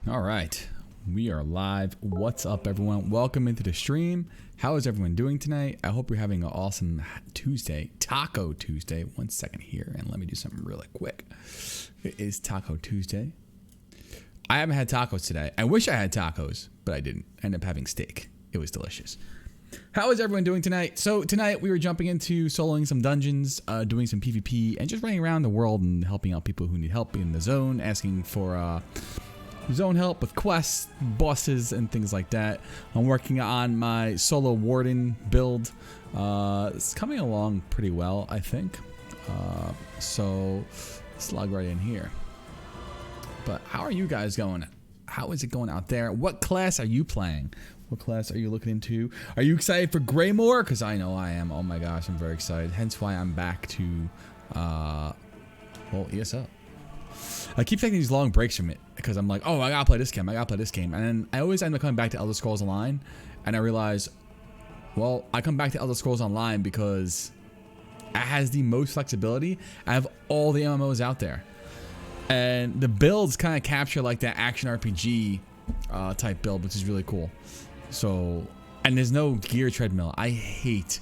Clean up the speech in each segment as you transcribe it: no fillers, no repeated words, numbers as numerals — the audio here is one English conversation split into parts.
All right, we are live. What's up, everyone? Welcome into the stream. How is everyone doing tonight? I hope you're having an awesome Tuesday, Taco Tuesday. 1 second here, and let me do something really quick. It is Taco Tuesday. I haven't had tacos today. I wish I had tacos, but I didn't. I ended up having steak. It was delicious. How is everyone doing tonight? So tonight we were jumping into soloing some dungeons, doing some PvP, and just running around the world and helping out people who need help in the zone, asking for zone help with quests, bosses, and things like that. I'm working on my Solo Warden build. It's coming along pretty well, I think. So let's log right in here. But how are you guys going? How is it going out there? What class are you playing? What class are you looking into? Are you excited for Greymore? Because I know I am. Oh my gosh, I'm very excited. Hence why I'm back to, well, ESO. I keep taking these long breaks from it because I'm like, oh, I gotta play this game. I gotta play this game. And then I always end up coming back to Elder Scrolls Online. And I realize, well, I come back to Elder Scrolls Online because it has the most flexibility out of all the MMOs out there. And the builds kind of capture like that action RPG type build, which is really cool. So, and there's no gear treadmill. I hate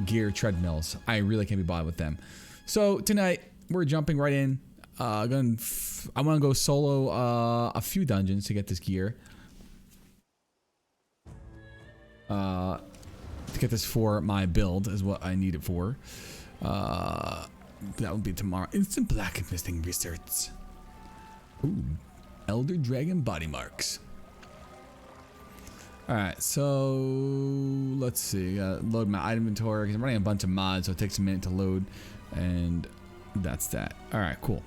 gear treadmills. I really can't be bothered with them. So tonight we're jumping right in. I want to go solo a few dungeons to get this gear. To get this for my build is what I need it for. That will be tomorrow. Instant blacklisting research. Ooh, Elder Dragon body marks. Alright, so let's see. Gotta load my item inventory because I'm running a bunch of mods, so it takes a minute to load. And that's that. Alright, cool.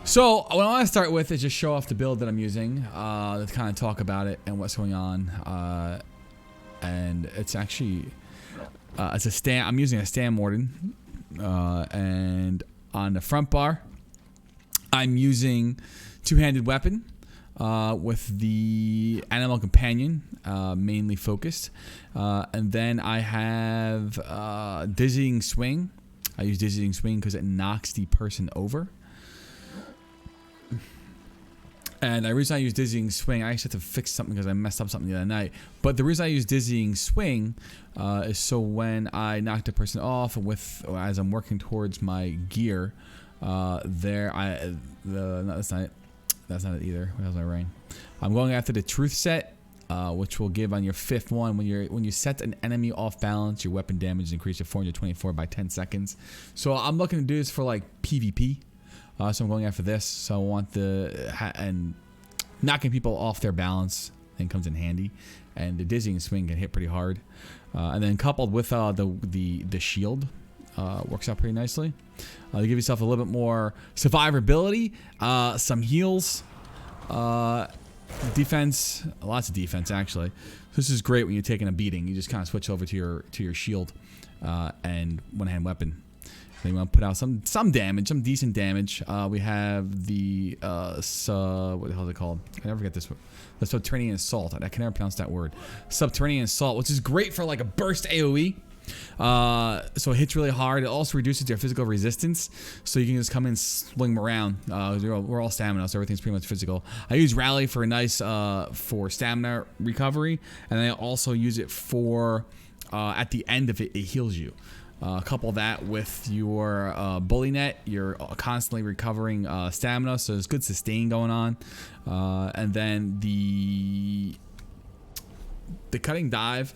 So what I want to start with is just show off the build that I'm using. To kind of talk about it and what's going on. And it's actually it's a stand. I'm using a stand warden. And on the front bar, I'm using two-handed weapon with the animal companion mainly focused, and then I have dizzying swing. I use dizzying swing because it knocks the person over. And the reason I use dizzying swing, I actually had to fix something because I messed up something the other night. But the reason I use dizzying swing is so when I knock the person off as I'm working towards my gear, that's not it. That's not it either. What else am I writing? I'm going after the truth set, which will give on your fifth one when you set an enemy off balance, your weapon damage is increased to 424 by 10 seconds. So I'm looking to do this for like PvP. So I'm going after this. So I want and knocking people off their balance then comes in handy, and the dizzying swing can hit pretty hard, and then coupled with the shield works out pretty nicely. To give yourself a little bit more survivability, some heals, defense, lots of defense actually. This is great when you're taking a beating. You just kind of switch over to your shield and one-hand weapon. Then you want to put out some damage, some decent damage. We have the what the hell is it called? I never forget this word. The subterranean assault. I can never pronounce that word. Subterranean assault, which is great for like a burst AOE. So it hits really hard. It also reduces your physical resistance, so you can just come in and swing around. We're all stamina, so everything's pretty much physical. I use rally for a nice for stamina recovery, and I also use it for at the end of it heals you. Couple that with your bully net, you're constantly recovering stamina, so there's good sustain going on. And then the cutting dive.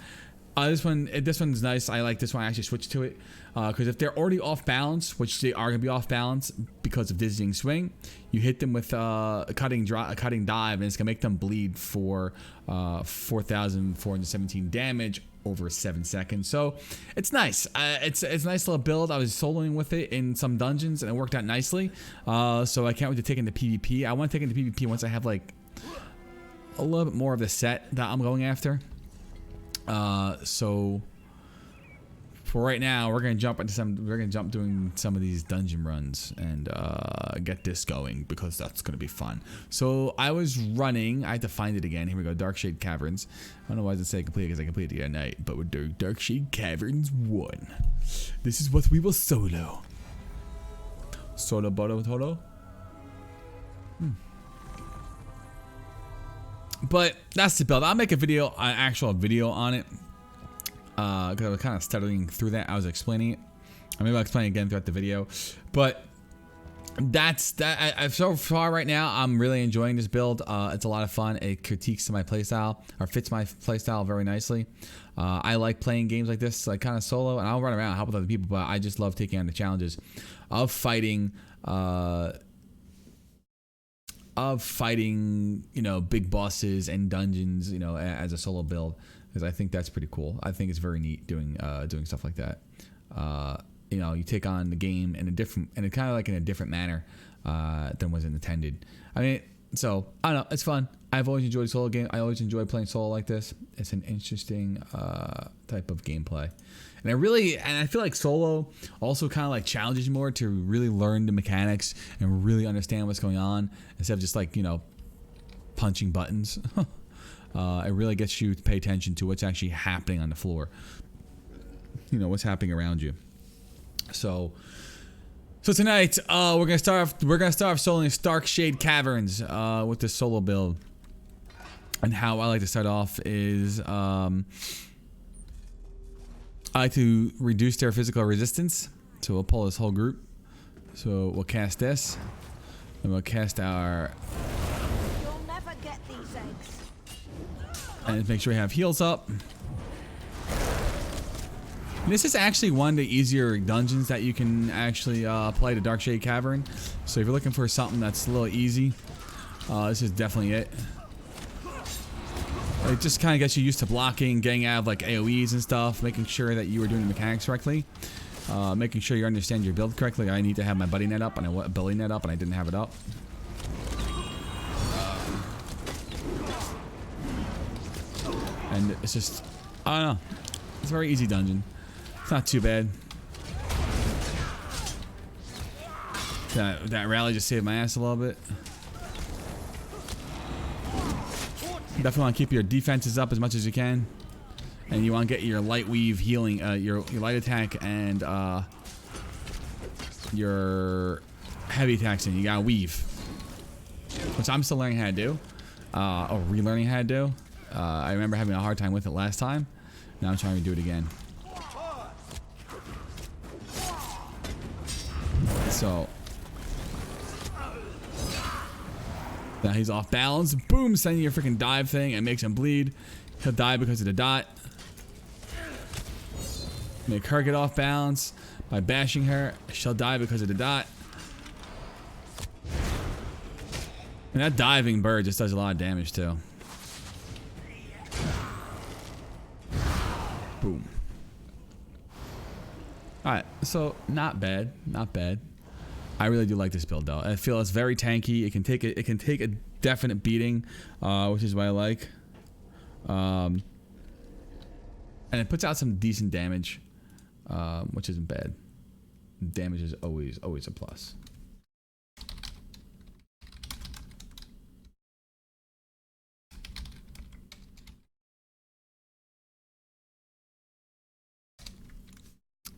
This one's nice. I like this one. I actually switched to it because if they're already off balance, which they are gonna be off balance because of dizzying swing, you hit them with a cutting dive, and it's gonna make them bleed for 4,417 damage over 7 seconds. So it's nice. It's a nice little build. I was soloing with it in some dungeons, and it worked out nicely. So I can't wait to take into PvP. I want to take into PvP once I have like a little bit more of the set that I'm going after. So for right now, we're gonna jump doing some of these dungeon runs and get this going because that's gonna be fun. So I was running. I had to find it again. Here we go. Darkshade Caverns. I don't know why does it say complete because I completed the other night, but we're doing Darkshade Caverns 1. This is what we will solo. Solo Bodo Todo. But that's the build. I'll make a video, an actual video on it. Because I was kind of studying through that. I was explaining it. Maybe I'll explain it again throughout the video. But that's that. So far right now, I'm really enjoying this build. It's a lot of fun. It critiques my playstyle, or fits my playstyle very nicely. I like playing games like this, like kind of solo, and I'll run around and help with other people, but I just love taking on the challenges of fighting, you know, big bosses and dungeons, you know, as a solo build, because I think that's pretty cool. I think it's very neat doing stuff like that. You know, you take on the game in a different, and kind of like in a different manner than was intended. I mean, so I don't know, it's fun. I've always enjoyed solo game. I always enjoy playing solo like this. It's an interesting type of gameplay, and I feel like solo also kind of like challenges you more to really learn the mechanics and really understand what's going on instead of just like, you know, punching buttons. It really gets you to pay attention to what's actually happening on the floor. You know, what's happening around you. So tonight we're gonna start off soloing Stark Shade Caverns with this solo build. And how I like to start off is I like to reduce their physical resistance. So we'll pull this whole group. So we'll cast this, and we'll cast our. You'll never get these eggs. And make sure we have heals up. This is actually one of the easier dungeons that you can actually play, the Dark Shade Cavern. So if you're looking for something that's a little easy, this is definitely it. It just kind of gets you used to blocking, getting out of like AoEs and stuff, making sure that you are doing the mechanics correctly, making sure you understand your build correctly. I need to have my buddy net up and ability net up, and I didn't have it up. And it's just, I don't know, it's a very easy dungeon. It's not too bad. That rally just saved my ass a little bit. Definitely want to keep your defenses up as much as you can, and you want to get your light weave healing, your light attack and your heavy attacks in. You gotta weave, which I'm still learning how to do, or relearning how to do. I remember having a hard time with it last time. Now I'm trying to do it again. So now he's off balance. Boom, sending your freaking dive thing and makes him bleed. He'll die because of the dot. Make her get off balance by bashing her. She'll die because of the dot. And that diving bird just does a lot of damage too. Boom. Alright, so not bad. Not bad. I really do like this build though. I feel it's very tanky. It can take a definite beating, which is what I like. And it puts out some decent damage, which isn't bad. Damage is always a plus.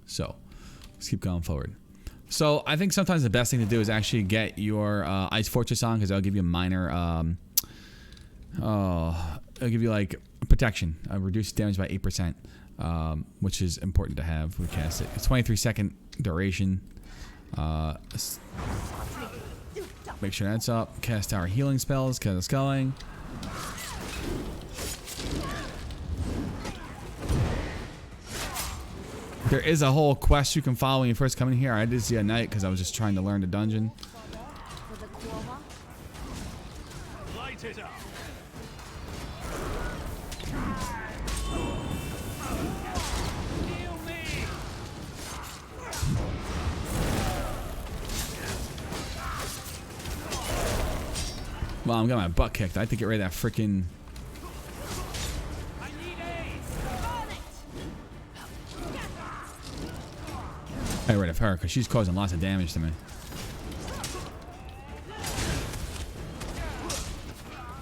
So let's keep going forward. So I think sometimes the best thing to do is actually get your Ice Fortress on, because that'll give you a minor, it'll give you like protection, reduce damage by 8%, which is important to have. We cast it. It's 23-second duration. Make sure that's up. Cast our healing spells, because it's going. There is a whole quest you can follow when you first come in here. I did see at night because I was just trying to learn the dungeon. Light it up. Well, I'm getting my butt kicked. I have to get rid of that freaking. Get rid of her because she's causing lots of damage to me.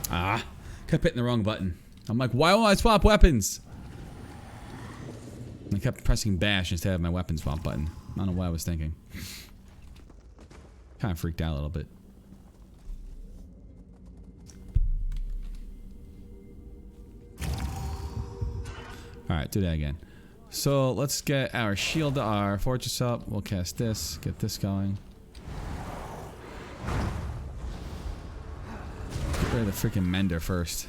Ah, kept hitting the wrong button. I'm like, why won't I swap weapons? I kept pressing bash instead of my weapon swap button. I don't know what I was thinking. Kind of freaked out a little bit. Alright, do that again. So let's get our shield, our fortress up. We'll cast this, get this going. Get rid of the freaking mender first.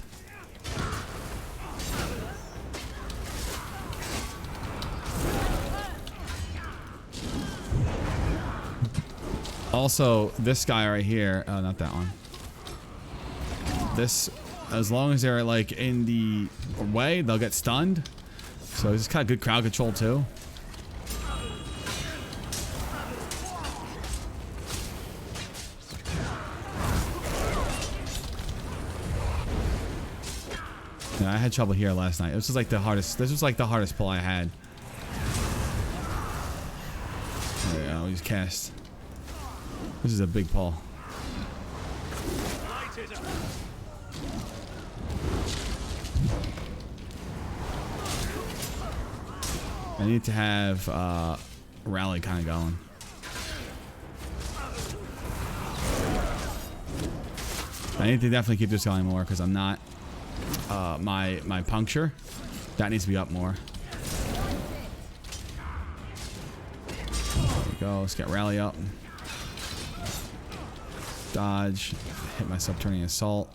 Also, this guy right here, oh, not that one. This, as long as they're like in the way, they'll get stunned. So it's kind of good crowd control too. Yeah, I had trouble here last night. This was like the hardest. This was like the hardest pull I had. There we go. We just cast. This is a big pull. I need to have rally kind of going. I need to definitely keep this going more because I'm not my puncture. That needs to be up more. There we go. Let's get rally up. Dodge. Hit my subterranean assault.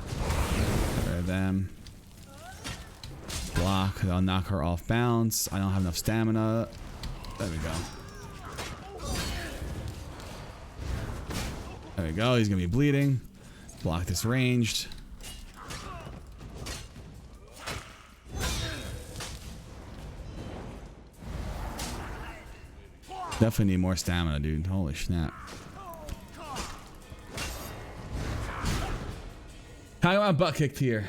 Get rid of them. Block. I'll knock her off balance. I don't have enough stamina. There we go. There we go. He's gonna be bleeding. Block this ranged. Definitely need more stamina, dude. Holy snap. How got my butt kicked here?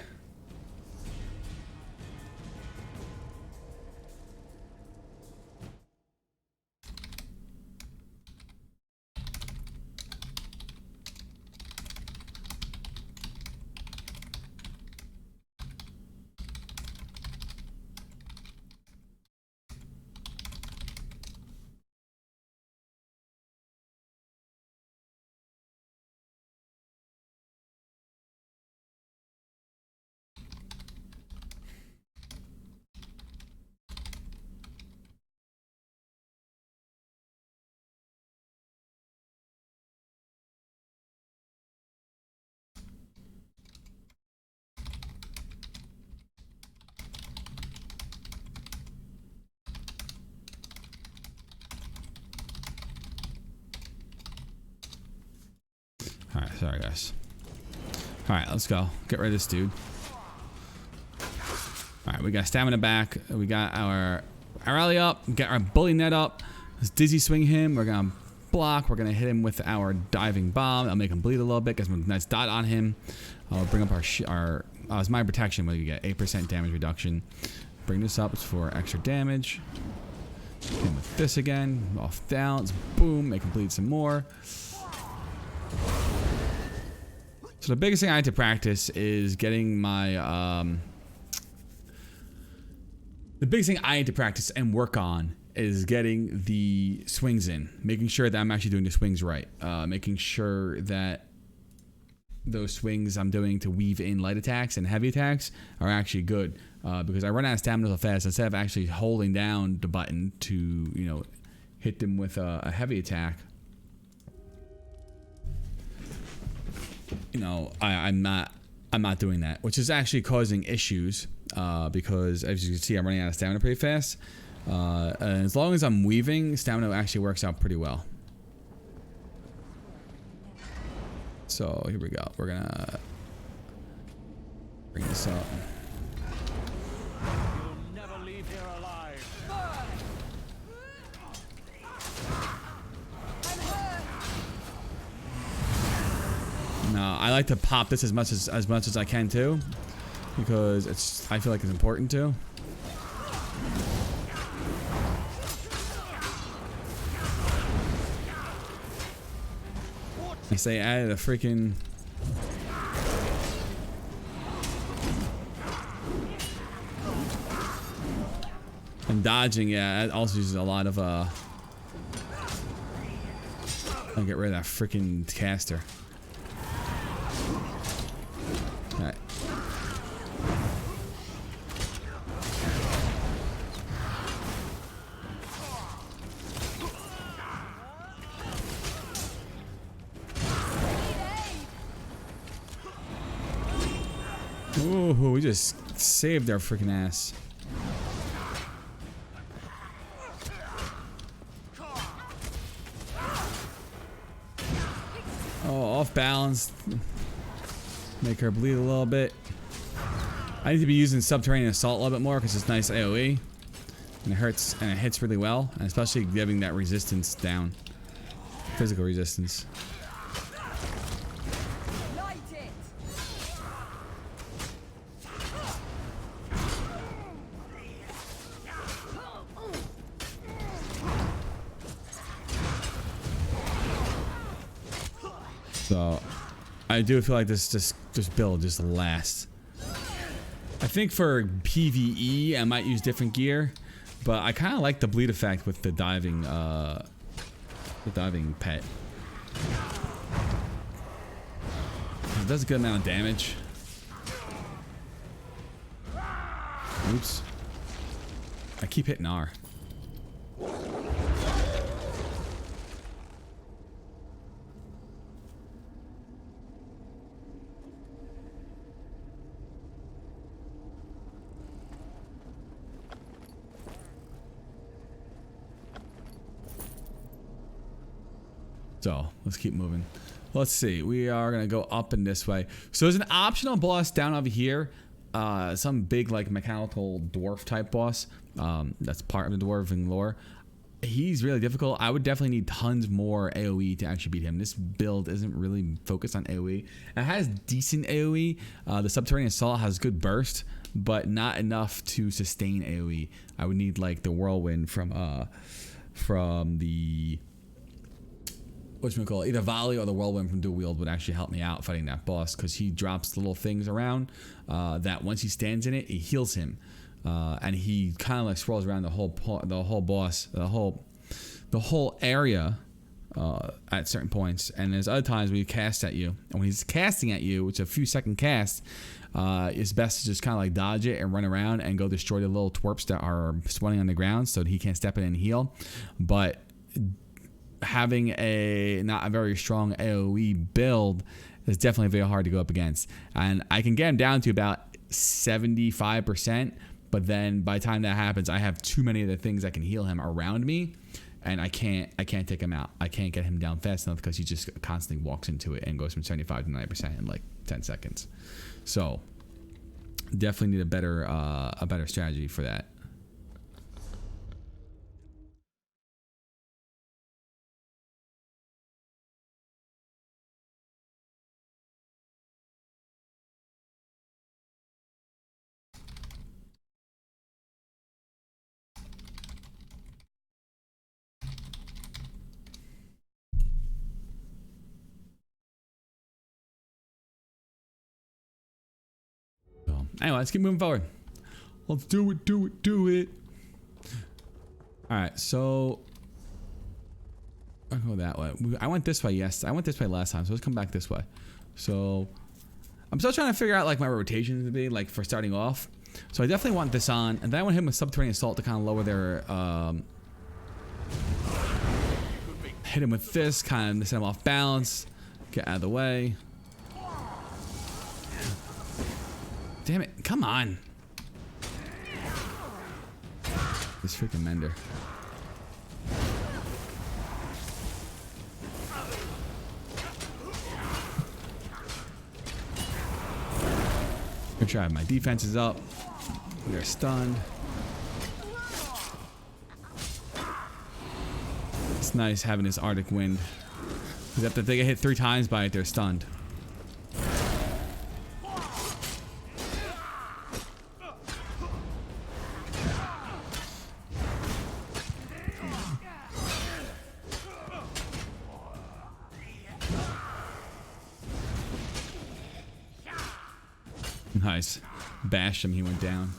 Alright, sorry guys. Alright, let's go. Get rid of this dude. Alright, we got stamina back. We got our rally up. We got our bully net up. Let's dizzy swing him. We're gonna block. We're gonna hit him with our diving bomb. I'll make him bleed a little bit. Get some nice dot on him. I'll bring up our it's my protection where you get 8% damage reduction. Bring this up for extra damage. Hit him with this again. Off downs. Boom. Make him bleed some more. So the biggest thing I had to practice is getting my the biggest thing I had to practice and work on is getting the swings in, making sure that I'm actually doing the swings right, making sure that those swings I'm doing to weave in light attacks and heavy attacks are actually good, because I run out of stamina so fast. Instead of actually holding down the button to, you know, hit them with a heavy attack, you know, I'm not doing that, which is actually causing issues, because as you can see, I'm running out of stamina pretty fast. And as long as I'm weaving, stamina actually works out pretty well. So here we go. We're gonna bring this up. You'll never leave here alive. No, I like to pop this as much as I can too, because I feel like it's important too. I say added a freaking and dodging. Yeah, it also uses a lot of I'll get rid of that freaking caster. Alright. Ooh, we just saved our freaking ass. Oh, off balance. Make her bleed a little bit. I need to be using subterranean assault a little bit more because it's nice AoE. And it hurts and it hits really well. And especially giving that resistance down. Physical resistance. Light it. So I do feel like this build just lasts. I think for PVE I might use different gear, but I kind of like the bleed effect with the diving pet. It does a good amount of damage. Oops. I keep hitting R. So let's keep moving. Let's see. We are gonna go up in this way. So there's an optional boss down over here. Some big like mechanical dwarf type boss. That's part of the dwarven lore. He's really difficult. I would definitely need tons more AoE to actually beat him. This build isn't really focused on AoE. It has decent AoE. The subterranean assault has good burst, but not enough to sustain AoE. I would need like the whirlwind from the either volley or the whirlwind from dual wield would actually help me out fighting that boss, because he drops little things around that once he stands in it heals him, and he kind of like swirls around the whole boss, the whole area at certain points. And there's other times where he casts at you, and when he's casting at you, which is a few second cast, it's best to just kind of like dodge it and run around and go destroy the little twerps that are spawning on the ground so that he can't step in and heal. But having not a very strong AoE build is definitely very hard to go up against, and I can get him down to about 75%, but then by the time that happens I have too many of the things that can heal him around me, and I can't take him out. I can't get him down fast enough because he just constantly walks into it and goes from 75 to 90% in like 10 seconds. So definitely need a better strategy for that. Anyway, let's keep moving forward. Let's do it. Alright, so I'll go that way. I went this way, yes. I went this way last time, so let's come back this way. So I'm still trying to figure out like my rotations to be like for starting off. So I definitely want this on, and then I want him with subterranean assault to kind of lower their hit him with this, kind of set him off balance, get out of the way. Damn it, come on. This freaking mender. Good try. My defense is up. We are stunned. It's nice having this Arctic wind. Because if they get hit 3 times by it, they're stunned. Nice. Bashed him, he went down.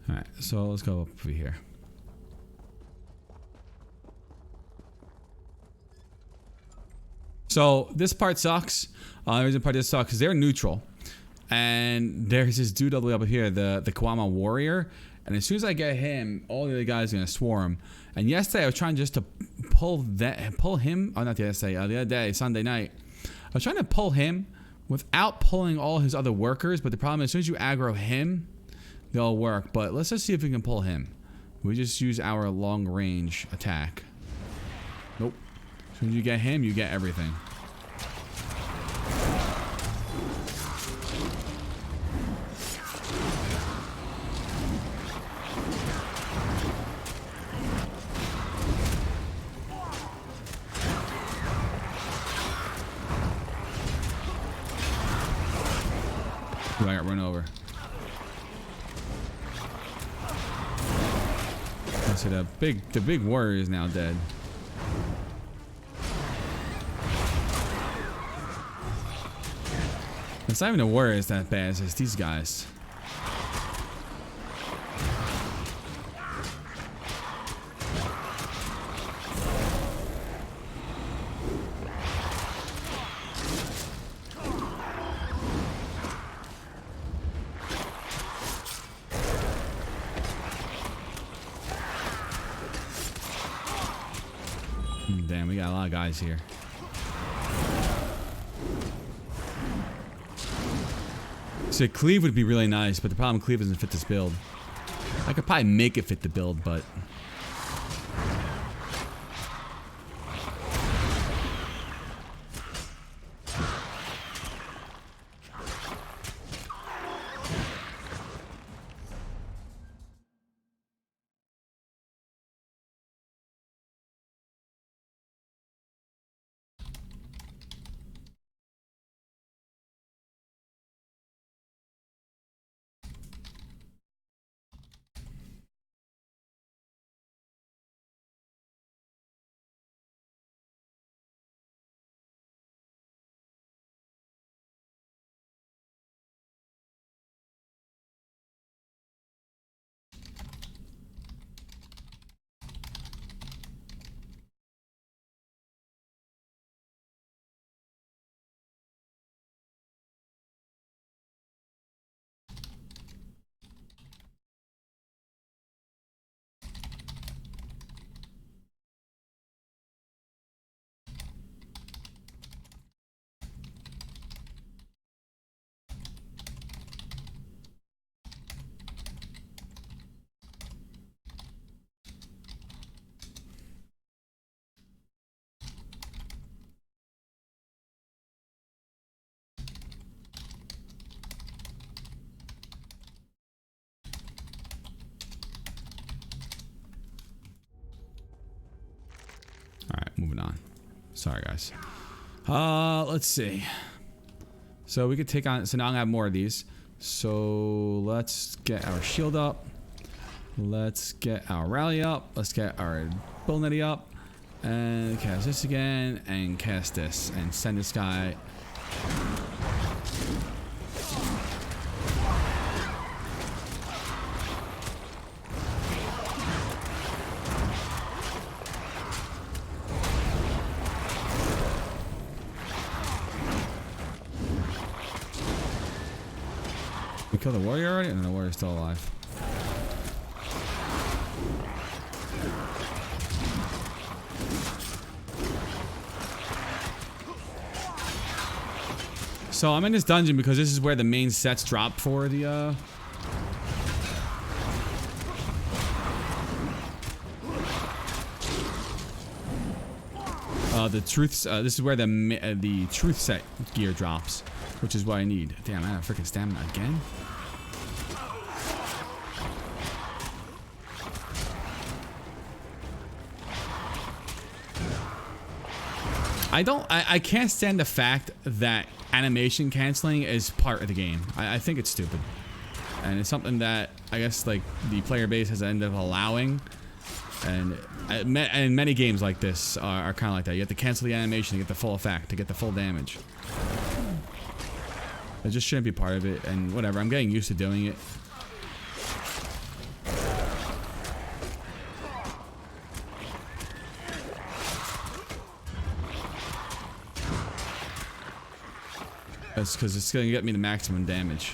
All right, so let's go up over here. So this part sucks. The reason part this sucks is they're neutral, and there's this dude all the way up here, the Kawama warrior. And as soon as I get him, all the other guys are gonna swarm. And yesterday I was trying just to pull him. Oh, not yesterday. The other day, Sunday night, I was trying to pull him without pulling all his other workers. But the problem is, as soon as you aggro him, they'll work. But let's just see if we can pull him. We just use our long range attack. Nope. As soon as you get him, you get everything. Ooh, I got run over. So the big warrior is now dead. It's not even the warriors that bad, it's just these guys. Damn, we got a lot of guys here. So cleave would be really nice, but the problem cleave doesn't fit this build. I could probably make it fit the build, but moving on. Sorry, guys. Let's see. So we could take on. So now I'm gonna have more of these. So let's get our shield up. Let's get our rally up. Let's get our bullnetty up. And cast this again. And cast this. And send this guy. We killed the warrior already? And the warrior's still alive. So I'm in this dungeon because this is where the main sets drop for the truth. This is where the truth set gear drops, which is what I need. Damn, I have freaking stamina again. I can't stand the fact that animation canceling is part of the game. I think it's stupid. And it's something that I guess like the player base has ended up allowing. And many games like this are kind of like that. You have to cancel the animation to get the full effect, to get the full damage. It just shouldn't be part of it, and whatever. I'm getting used to doing it. That's because it's gonna get me the maximum damage.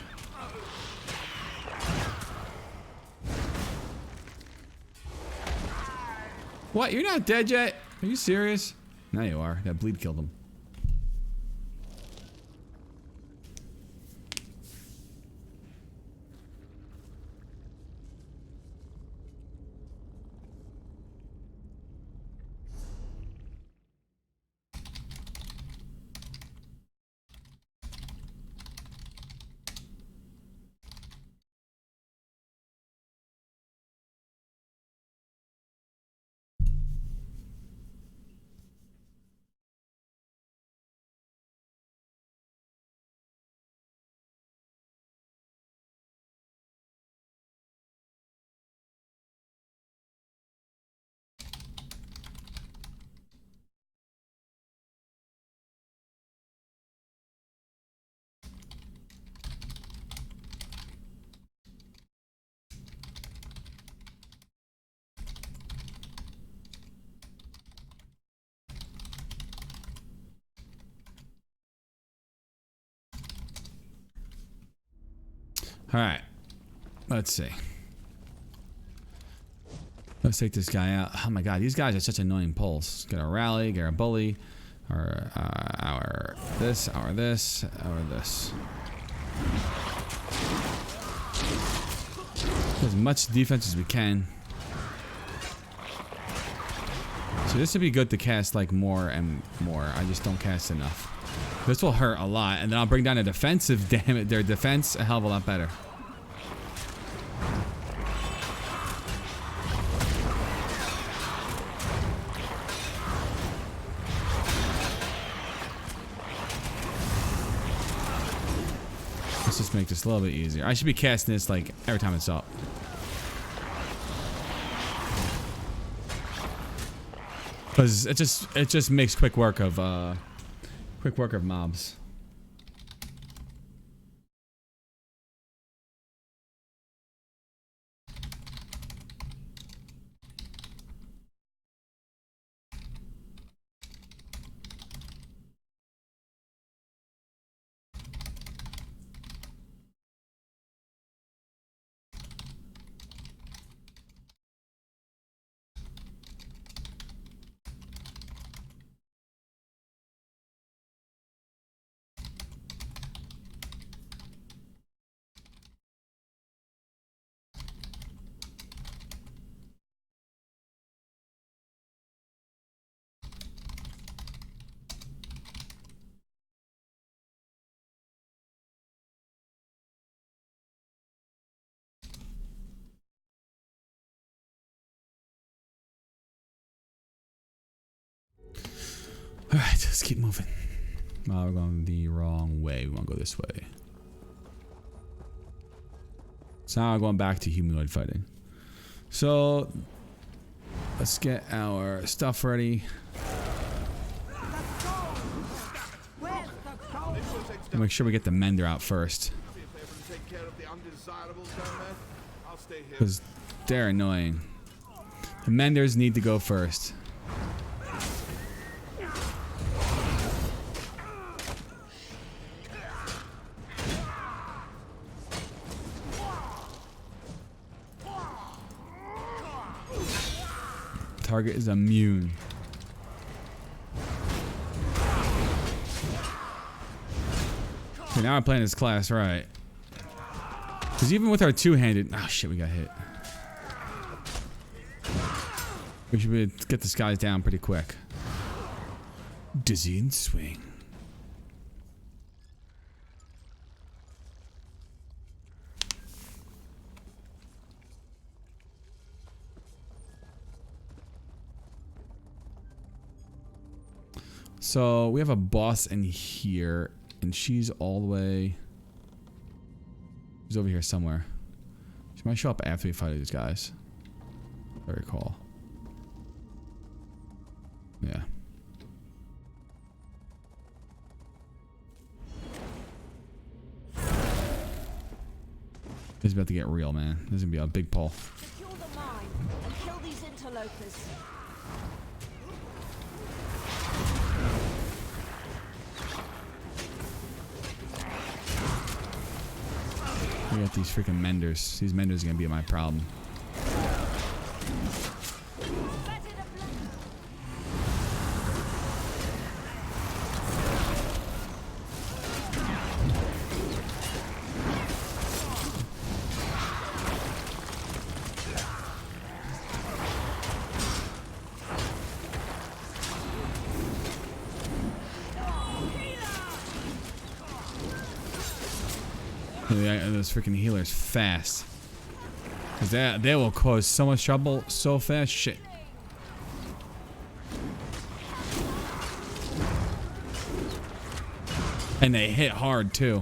What? You're not dead yet? Are you serious? Now you are. That bleed killed him. All right, let's see. Let's take this guy out. Oh my god, these guys are such annoying pulls. Get our rally, get our bully, our this, our this, our this. As much defense as we can. So this would be good to cast like more and more. I just don't cast enough. This will hurt a lot, and then I'll bring down a defensive damage. Their defense a hell of a lot better. Let's just make this a little bit easier. I should be casting this like every time it's up. Because it just makes quick work of mobs. Alright, let's keep moving. Oh, we're going the wrong way. We want to go this way. So now we're going back to humanoid fighting. So let's get our stuff ready. Make sure we get the mender out first. Because they're annoying. The menders need to go first. Target is immune. Okay, now I'm playing this class right. Because even with our two-handed... Oh shit, we got hit. We should be able to get this guy down pretty quick. Dizzy and swing. So we have a boss in here, and she's all the way. She's over here somewhere. She might show up after we fight these guys. If I recall. Yeah. This is about to get real, man. This is gonna be a big pull. Secure the mine and kill these interlopers. We got these freaking menders. These menders are gonna be my problem. Those freaking healers fast. Cause they will cause so much trouble so fast. Shit. And they hit hard too.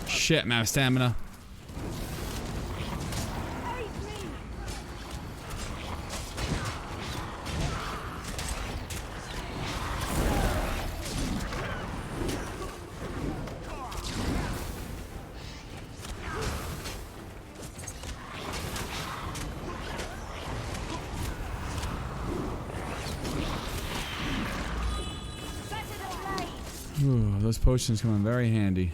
Shit, I'm out of stamina. Ooh, those potions come in very handy.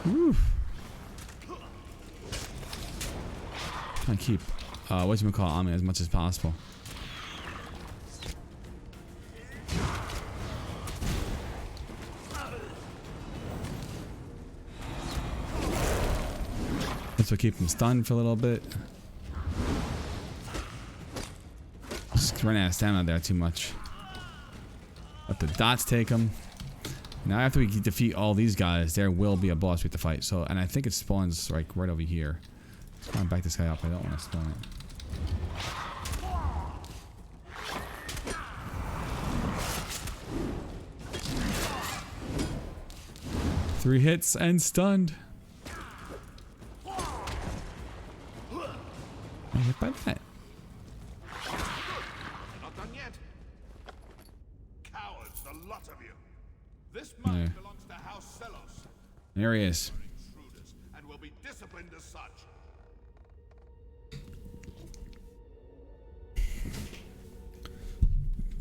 Woo. Trying to keep whatchamacallit on me as much as possible. This will keep him stunned for a little bit. Just running out of stamina there too much. Let the dots take him. Now after we defeat all these guys, there will be a boss we have to fight. So, and I think it spawns like right over here. Let's try and back this guy up. I don't want to spawn it. 3 hits and stunned. I'm hit by that. Not done yet. Cowards, the lot of you. This mine belongs to House Selos. There he is. Intruders and will be disciplined as such.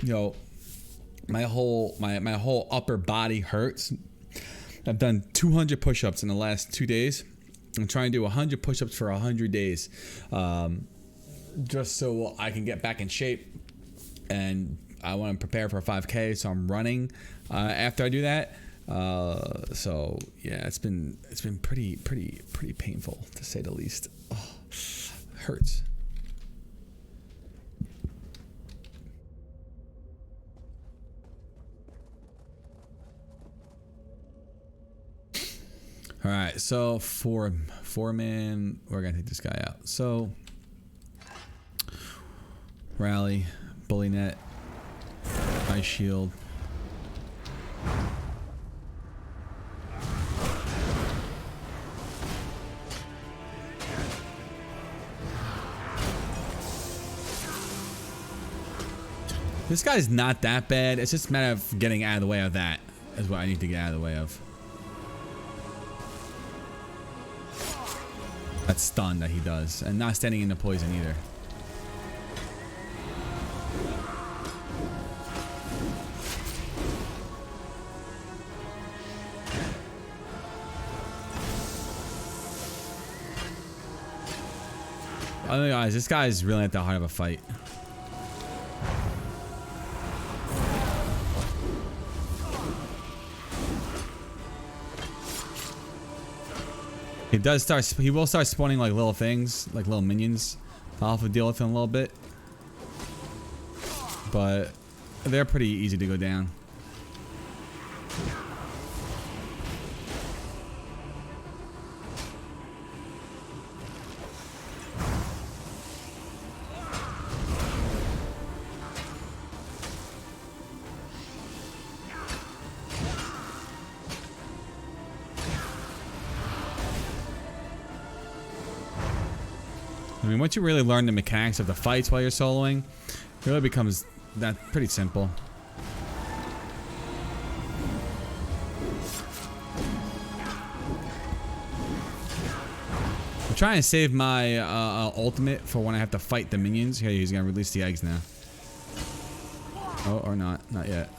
Yo, my whole upper body hurts. I've done 200 push-ups in the last 2 days. I'm trying to do 100 push-ups for 100 days, just so I can get back in shape. And I want to prepare for a 5K, so I'm running after I do that. So yeah, it's been pretty painful to say the least. Oh, hurts. All right, so four-man, we're gonna take this guy out. So rally, bully net, ice shield. This guy's not that bad. It's just a matter of getting out of the way of that. Is what I need to get out of the way of. That stun that he does, and not standing in the poison either. Otherwise, this guy is really not that hard of a fight. He will start spawning like little things, like little minions. I'll have to deal with him a little bit. But they're pretty easy to go down. mean, once you really learn the mechanics of the fights while you're soloing, it really becomes that pretty simple. I'm trying to save my ultimate for when I have to fight the minions. Okay, he's gonna release the eggs now. Oh, or not. Not yet.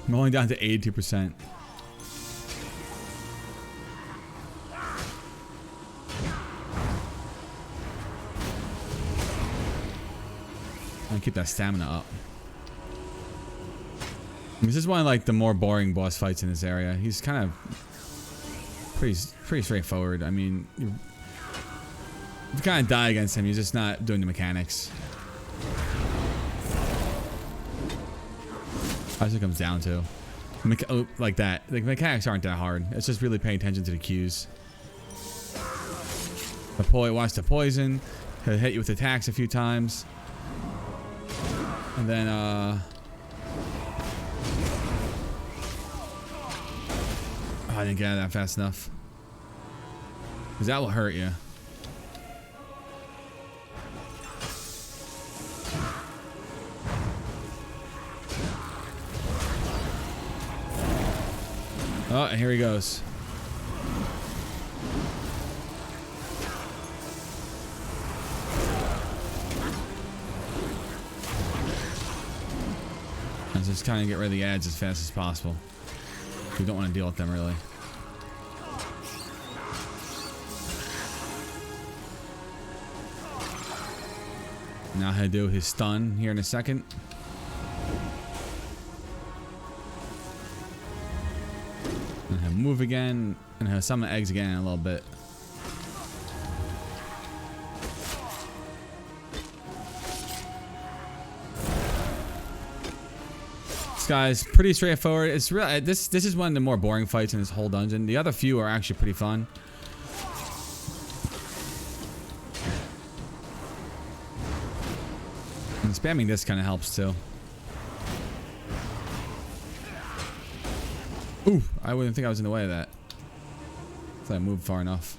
I'm only down to 82%. I'll keep that stamina up. This is one of like the more boring boss fights in this area. He's kind of pretty straightforward. I mean, if you kind of die against him, you're just not doing the mechanics. That's what it comes down to. Like that. The mechanics aren't that hard. It's just really paying attention to the cues. The poi wants to poison. He'll hit you with attacks a few times. And then, oh, I didn't get out of that fast enough. Because that will hurt you. Oh, and here he goes. Let's just kind of get rid of the ads as fast as possible. We don't want to deal with them really. Now he'll do his stun here in a second. And he'll move again, and he'll summon eggs again in a little bit. This guy's pretty straightforward. It's really this is one of the more boring fights in this whole dungeon. The other few are actually pretty fun. And spamming this kind of helps too. Ooh, I wouldn't think I was in the way of that. If I moved far enough.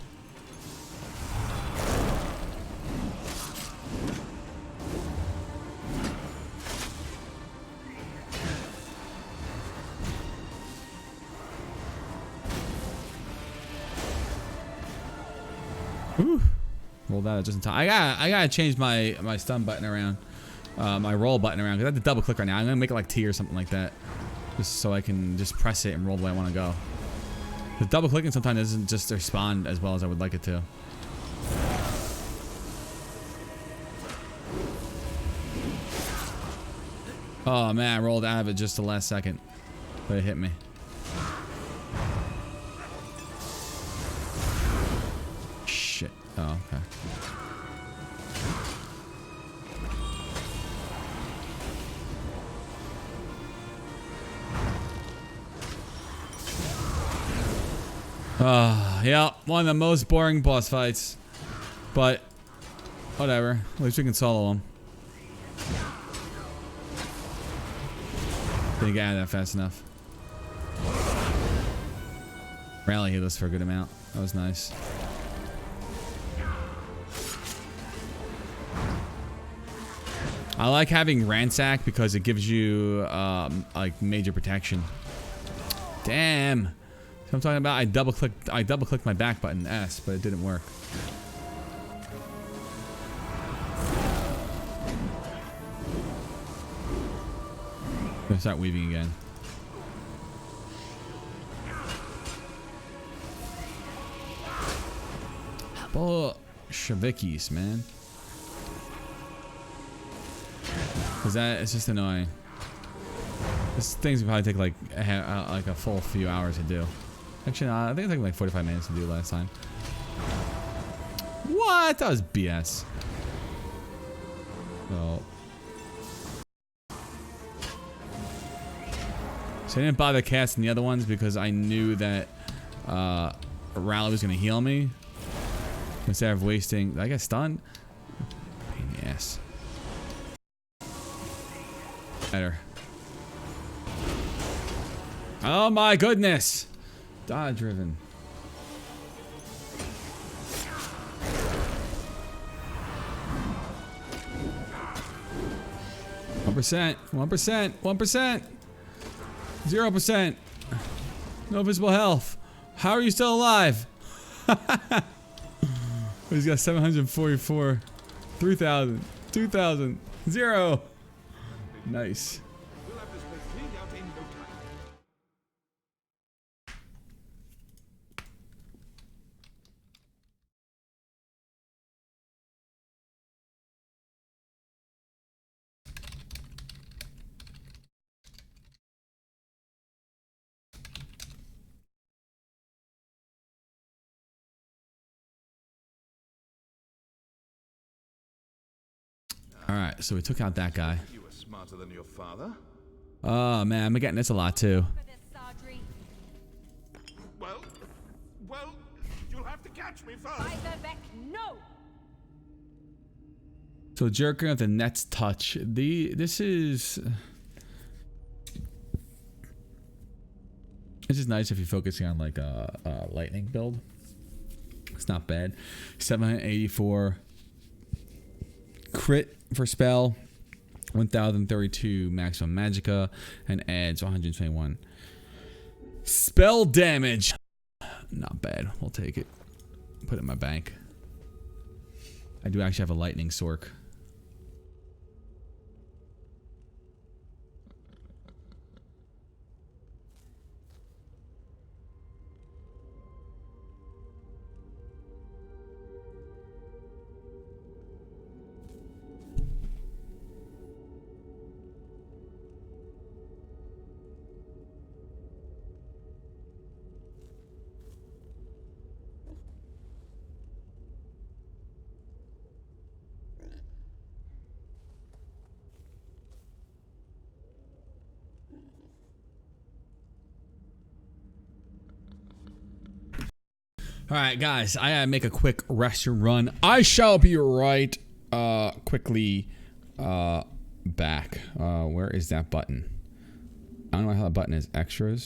Ooh, rolled out just in time. I gotta change my stun button around, my roll button around, because I have to double click right now. I'm gonna make it like T or something like that. Just so I can just press it and roll the way I want to go. The double clicking sometimes doesn't just respond as well as I would like it to. Oh man, I rolled out of it just the last second. But it hit me. Shit. Oh, okay. Yeah, one of the most boring boss fights. But, whatever. At least we can solo them. Didn't get out of that fast enough. Rally hit us for a good amount. That was nice. I like having Ransack because it gives you, like, major protection. Damn. I'm talking about I double clicked my back button S, but it didn't work. I'm gonna start weaving again. Bolshevikis, man. Cause it's just annoying. This thing's probably take like a full few hours to do. Actually, no, I think it took like 45 minutes to do last time. What? That was BS. So I didn't bother casting the other ones because I knew that Rally was going to heal me. Instead of wasting... Did I get stunned? Pain in the ass. Better. Oh my goodness. Dodge driven. %, 1%, 1%, 0%. No visible health. How are you still alive? He's got 744, 3,000, 2,000, 0. Nice. We'll have this place cleaned out in no time. All right, so we took out that guy. You were smarter than your father. Oh man, I'm getting this a lot too. For this, Sardri. Well, you'll have to catch me first. By the Beck, no! So jerking of the Nets touch. This is nice if you're focusing on like a lightning build. It's not bad. 784 crit for spell, 1032 maximum magicka, and adds 121 spell damage. Not bad. We'll take it. Put it in my bank. I do actually have a lightning sork. All right, guys, I gotta make a quick rest and run. I shall be right quickly back. Where is that button? I don't know how that button is. Extras.